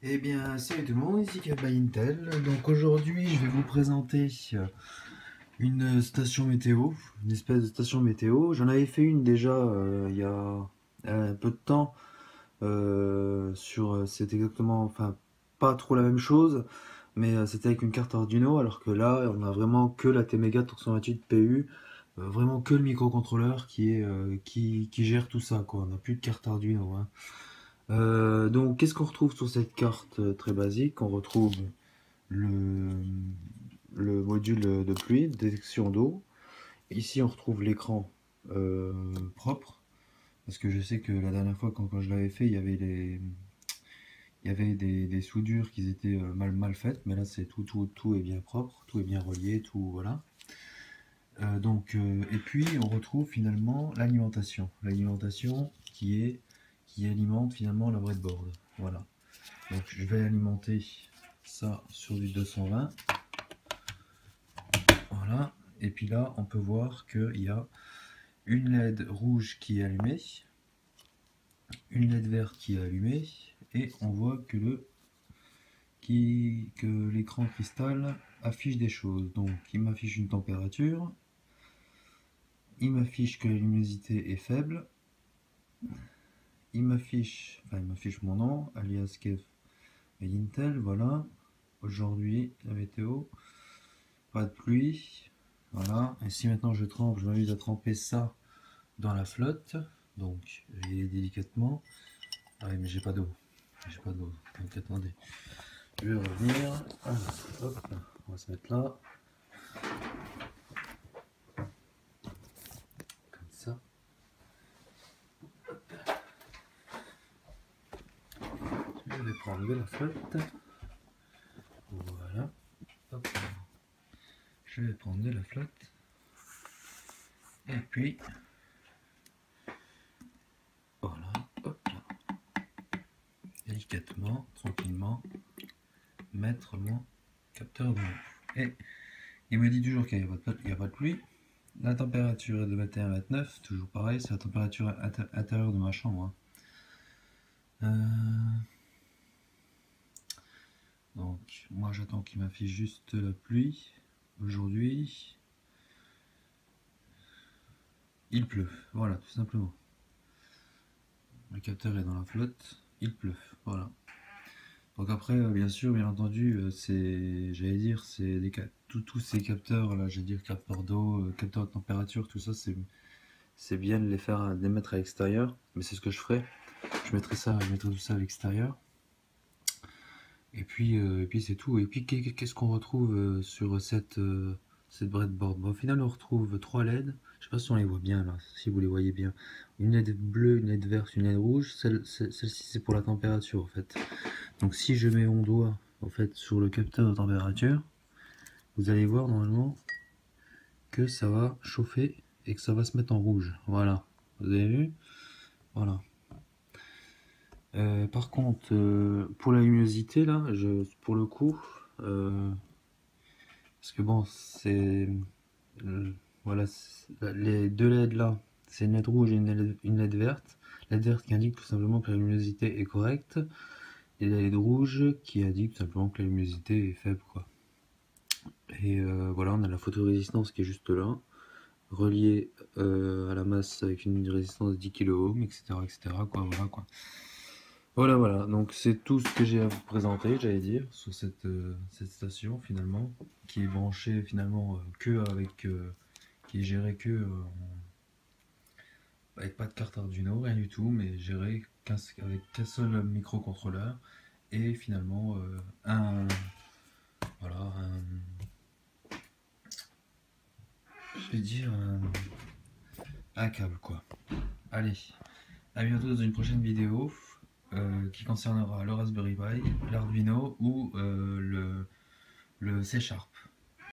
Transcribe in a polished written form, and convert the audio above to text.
Eh bien, salut tout le monde, ici Kaba Intel. Donc aujourd'hui, je vais vous présenter une station météo, une espèce de station météo. J'en avais fait une déjà il y a un peu de temps. C'est exactement, enfin, pas trop la même chose, mais c'était avec une carte Arduino, alors que là, on a vraiment que la T-Mega 328 PU, vraiment que le microcontrôleur qui gère tout ça, quoi. On n'a plus de carte Arduino, hein. Donc, qu'est-ce qu'on retrouve sur cette carte très basique? On retrouve le, le module de pluie, de détection d'eau. Ici, on retrouve l'écran propre, parce que je sais que la dernière fois, quand je l'avais fait, il y avait des soudures qui étaient mal faites, mais là, c'est tout est bien propre, tout est bien relié, tout, voilà. Et puis, on retrouve finalement l'alimentation qui alimente finalement la breadboard. Voilà. Donc je vais alimenter ça sur du 220. Voilà. Et puis là, on peut voir qu'il y a une LED rouge qui est allumée, une LED verte qui est allumée, et on voit que l'écran cristal affiche des choses. Donc il m'affiche une température, il m'affiche que la luminosité est faible, il m'affiche mon nom, alias Kev et Intel, voilà. Aujourd'hui, la météo, pas de pluie, voilà. Et si maintenant je trempe, je m'amuse à tremper ça dans la flotte, donc délicatement. Ah oui, mais j'ai pas d'eau, donc attendez, je vais revenir. Alors, hop, on va se mettre là, comme ça. Je vais prendre de la flotte, voilà. Hop. Je vais prendre de la flotte, et puis voilà, hop là, délicatement, tranquillement, mettre mon capteur de l'eau. Et il me dit toujours qu'il n'y a pas de pluie. La température est de 21 à 29, toujours pareil, c'est la température intérieure de ma chambre, hein. Donc, moi j'attends qu'il m'affiche juste la pluie. Aujourd'hui, il pleut, voilà, tout simplement. Le capteur est dans la flotte, il pleut, voilà. Donc après, bien sûr, bien entendu, j'allais dire, tous ces capteurs là, j'allais dire capteur d'eau, capteur de température, tout ça, c'est bien de de les mettre à l'extérieur, mais c'est ce que je ferai. Je mettrai tout ça à l'extérieur. Et puis c'est tout. Et puis qu'est-ce qu'on retrouve sur cette breadboard? Bon, au final, on retrouve 3 LED. Je sais pas si on les voit bien là, si vous les voyez bien. Une LED bleue, une LED verte, une LED rouge. Celle-ci, c'est pour la température en fait. Donc si je mets mon doigt en fait sur le capteur de température, vous allez voir normalement que ça va chauffer et que ça va se mettre en rouge. Voilà. Vous avez vu? Voilà. Par contre, pour la luminosité là, pour le coup, parce que bon, voilà, les deux LED là, c'est une LED rouge et une LED verte. LED verte qui indique tout simplement que la luminosité est correcte, et la LED rouge qui indique tout simplement que la luminosité est faible, quoi. Et voilà, on a la photorésistance qui est juste là, reliée à la masse avec une résistance de 10 kΩ, etc., quoi, voilà, quoi. Voilà, donc c'est tout ce que j'ai à vous présenter, j'allais dire, sur cette station finalement, qui est branchée finalement qui est gérée avec pas de carte Arduino, rien du tout, mais gérée avec qu'un seul microcontrôleur et finalement voilà, je vais dire un câble, quoi. Allez, à bientôt dans une prochaine vidéo. Qui concernera le Raspberry Pi, l'Arduino ou le C Sharp.